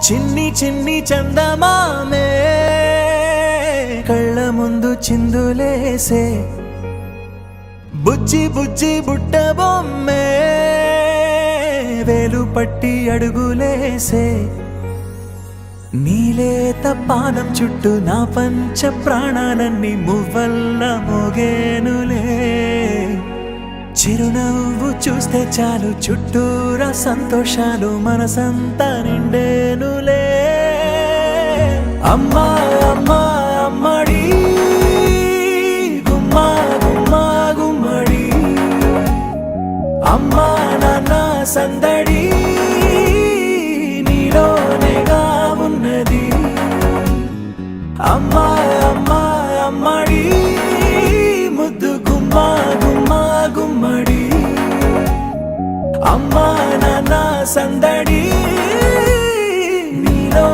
చిన్ని చిన్ని చందమామే కళ్ళ ముందు చిందులేసే బుజ్జి బుజ్జి బుట్ట బొమ్మే వేలు పట్టి అడుగులేసే నీలేత పానం చుట్టూ నా పంచ ప్రాణాలన్నీ మువ్వల్ల మోగేనులే చిరునవ్వు చూస్తే చాలు చుట్టూరా సంతోషాలు మనసంతా నిండేనులే అమ్మా అమ్మా అమ్మడి గుమ్మా గుమ్మా గుమ్మడి అమ్మా నాన్న సందడి నీలోనేగా ఉన్నది అమ్మా అమ్మా అమ్మడి ముద్దు గుమ్మా గుమ్మా గుమ్మడి అమ్మా నాన్న సందడి నీలో